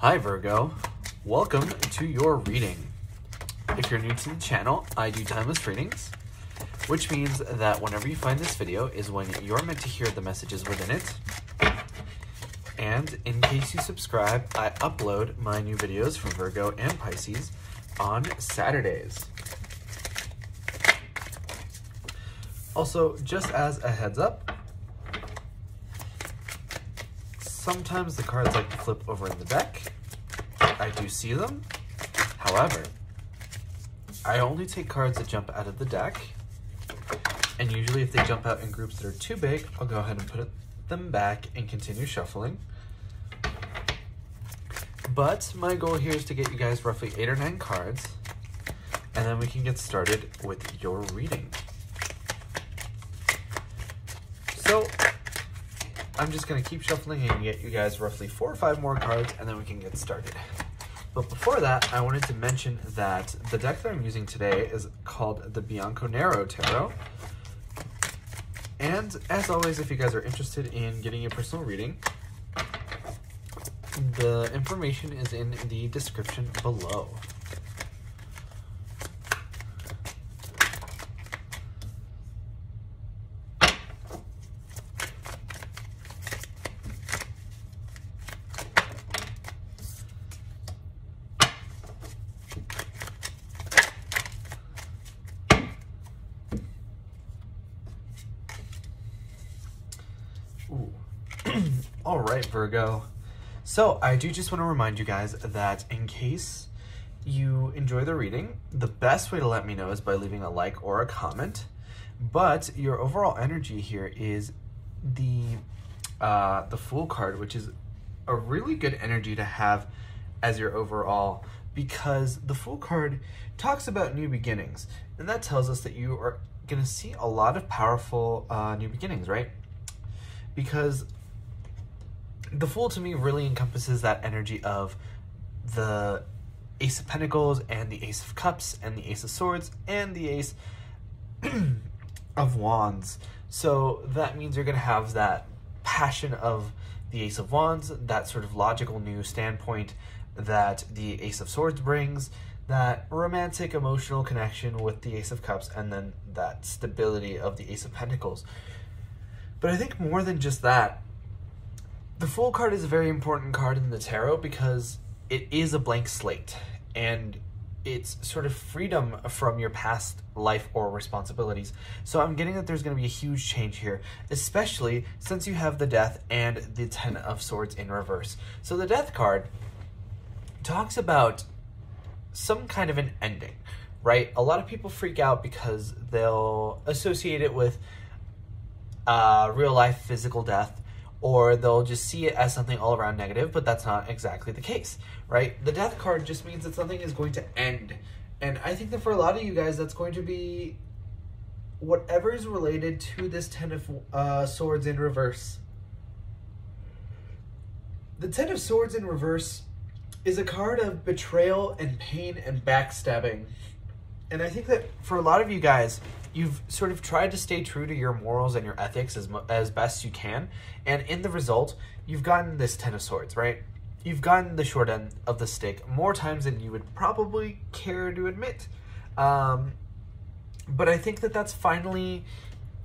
Hi Virgo, welcome to your reading. If you're new to the channel, I do timeless readings, which means that whenever you find this video is when you're meant to hear the messages within it. And in case you subscribe, I upload my new videos for Virgo and Pisces on Saturdays. Also, just as a heads up, sometimes the cards like to flip over in the deck. I do see them. However, I only take cards that jump out of the deck. And usually if they jump out in groups that are too big, I'll go ahead and put them back and continue shuffling. But my goal here is to get you guys roughly 8 or 9 cards, and then we can get started with your reading. So I'm just going to keep shuffling and get you guys roughly 4 or 5 more cards, and then we can get started. But before that, I wanted to mention that the deck that I'm using today is called the Bianco Nero Tarot. And as always, if you guys are interested in getting a personal reading, the information is in the description below. All right, Virgo. So I do just want to remind you guys that in case you enjoy the reading, the best way to let me know is by leaving a like or a comment. But your overall energy here is the Fool card, which is a really good energy to have as your overall, because the Fool card talks about new beginnings, and that tells us that you are going to see a lot of powerful new beginnings, right? Because the Fool to me really encompasses that energy of the Ace of Pentacles and the Ace of Cups and the Ace of Swords and the Ace of Wands. So that means you're going to have that passion of the Ace of Wands, that sort of logical new standpoint that the Ace of Swords brings, that romantic emotional connection with the Ace of Cups, and then that stability of the Ace of Pentacles. But I think more than just that, the Fool card is a very important card in the tarot because it is a blank slate, and it's sort of freedom from your past life or responsibilities. So I'm getting that there's going to be a huge change here, especially since you have the Death and the 10 of Swords in reverse. So the Death card talks about some kind of an ending, right? A lot of people freak out because they'll associate it with real life physical death, or they'll just see it as something all around negative, but that's not exactly the case, right? The Death card just means that something is going to end. And I think that for a lot of you guys, that's going to be whatever is related to this 10 of Swords in reverse. The 10 of Swords in reverse is a card of betrayal and pain and backstabbing. And I think that for a lot of you guys, you've sort of tried to stay true to your morals and your ethics as best you can. And in the result, you've gotten this 10 of Swords, right? You've gotten the short end of the stick more times than you would probably care to admit. But I think that that's finally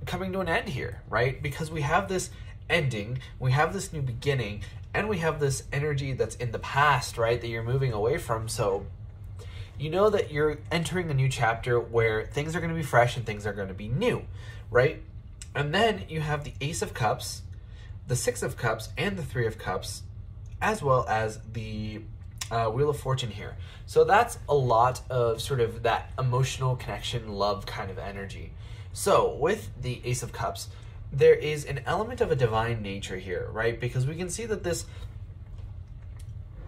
coming to an end here, right? Because we have this ending, we have this new beginning, and we have this energy that's in the past, right? That you're moving away from. So you know that you're entering a new chapter where things are going to be fresh and things are going to be new, right? And then you have the Ace of Cups, the 6 of Cups, and the 3 of Cups, as well as the Wheel of Fortune here. So that's a lot of sort of that emotional connection, love kind of energy. So with the Ace of Cups, there is an element of a divine nature here, right? Because we can see that this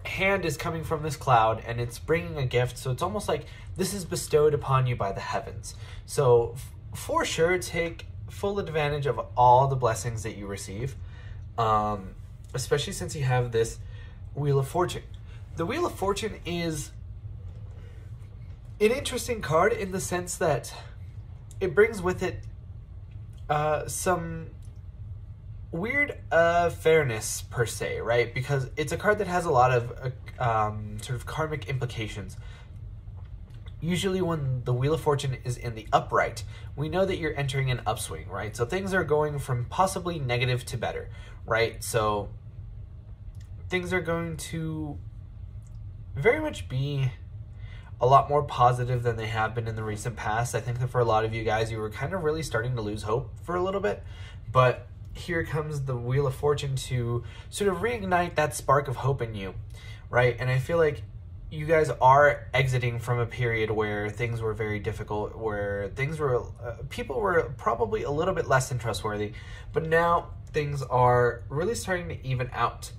hand is coming from this cloud and it's bringing a gift, so it's almost like this is bestowed upon you by the heavens. So for sure, take full advantage of all the blessings that you receive, especially since you have this Wheel of Fortune. The Wheel of Fortune is an interesting card in the sense that it brings with it some weird fairness per se, right? Because it's a card that has a lot of sort of karmic implications. Usually when the Wheel of Fortune is in the upright, we know that you're entering an upswing, right? So things are going from possibly negative to better, right? So things are going to very much be a lot more positive than they have been in the recent past. I think that for a lot of you guys, you were kind of really starting to lose hope for a little bit, but here comes the Wheel of Fortune to sort of reignite that spark of hope in you, right? And I feel like you guys are exiting from a period where things were very difficult, where things were, people were probably a little bit less than trustworthy, but now things are really starting to even out.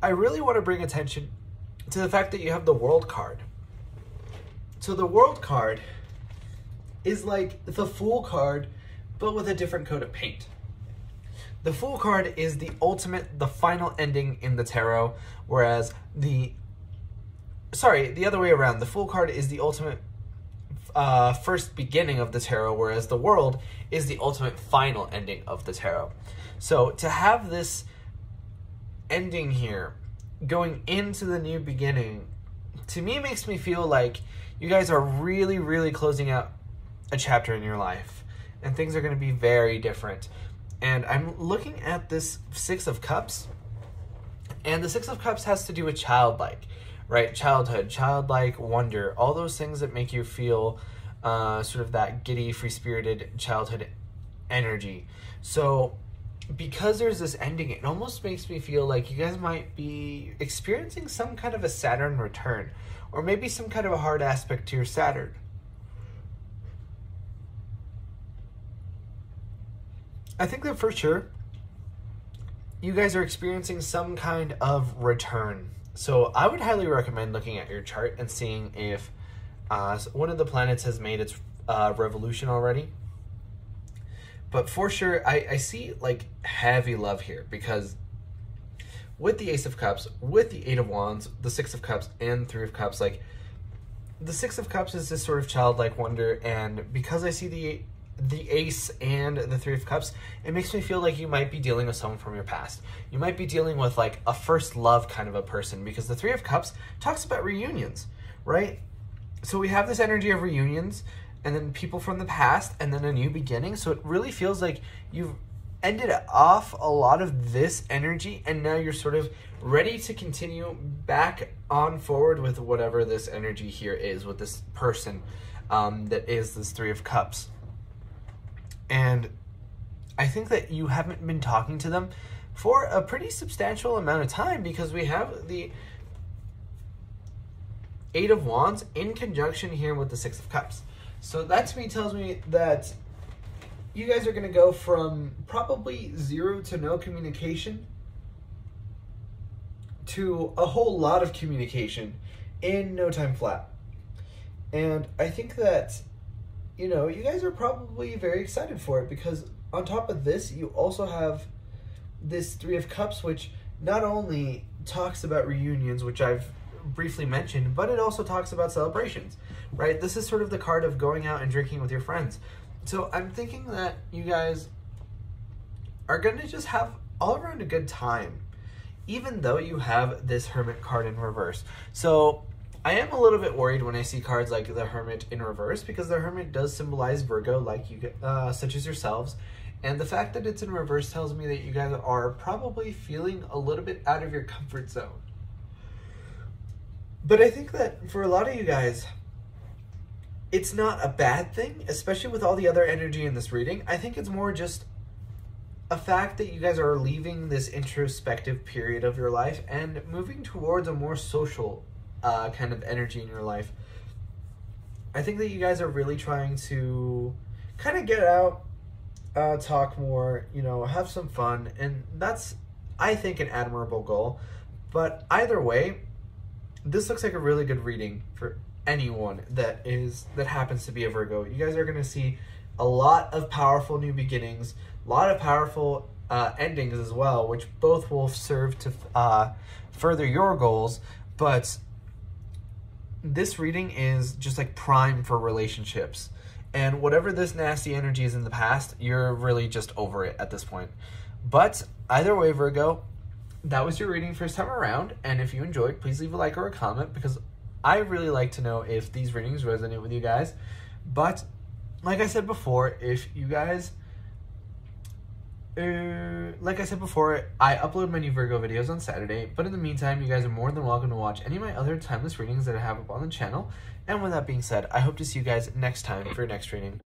I really want to bring attention to the fact that you have the World card. So the World card is like the Fool card, but with a different coat of paint. The Fool card is the ultimate, the final ending in the tarot, whereas the other way around. The Fool card is the ultimate first beginning of the tarot, whereas the World is the ultimate final ending of the tarot. So to have this ending here, going into the new beginning, to me makes me feel like you guys are really, really closing out a chapter in your life, and things are going to be very different. And I'm looking at this Six of Cups, and the Six of Cups has to do with childlike, right? Childhood, childlike wonder, all those things that make you feel sort of that giddy, free-spirited childhood energy. So because there's this ending, it almost makes me feel like you guys might be experiencing some kind of a Saturn return, or maybe some kind of a hard aspect to your Saturn. I think that for sure, you guys are experiencing some kind of return. So I would highly recommend looking at your chart and seeing if one of the planets has made its revolution already. But for sure, I see like heavy love here, because with the Ace of Cups, with the Eight of Wands, the Six of Cups, and Three of Cups, like the Six of Cups is this sort of childlike wonder, and because I see the Ace and the Three of Cups, it makes me feel like you might be dealing with someone from your past. You might be dealing with like a first love kind of a person, because the Three of Cups talks about reunions, right? So we have this energy of reunions, and then people from the past, and then a new beginning. So it really feels like you've ended off a lot of this energy, and now you're sort of ready to continue back on forward with whatever this energy here is, with this person that is this Three of Cups. And I think that you haven't been talking to them for a pretty substantial amount of time, because we have the Eight of Wands in conjunction here with the Six of Cups. So that to me tells me that you guys are going to go from probably zero to no communication to a whole lot of communication in no time flat. And I think that, you know, you guys are probably very excited for it, because on top of this, you also have this Three of Cups, which not only talks about reunions, which I've briefly mentioned, but it also talks about celebrations, right? This is sort of the card of going out and drinking with your friends. So I'm thinking that you guys are going to just have all around a good time, even though you have this Hermit card in reverse. So I am a little bit worried when I see cards like the Hermit in reverse, because the Hermit does symbolize Virgo, like you, such as yourselves. And the fact that it's in reverse tells me that you guys are probably feeling a little bit out of your comfort zone. But I think that for a lot of you guys, it's not a bad thing, especially with all the other energy in this reading. I think it's more just a fact that you guys are leaving this introspective period of your life and moving towards a more social kind of energy in your life. I think that you guys are really trying to kind of get out, talk more, you know, have some fun, and that's, I think, an admirable goal. But either way, this looks like a really good reading for anyone that happens to be a Virgo. You guys are going to see a lot of powerful new beginnings, a lot of powerful endings as well, which both will serve to further your goals. But this reading is just like prime for relationships. And whatever this nasty energy is in the past, you're really just over it at this point. But either way, Virgo, that was your reading first time around. And if you enjoyed, please leave a like or a comment, because I really like to know if these readings resonate with you guys. But like I said before, if you guys... like I said before, I upload my new Virgo videos on Saturday, but in the meantime, you guys are more than welcome to watch any of my other timeless readings that I have up on the channel. And with that being said, I hope to see you guys next time for your next reading.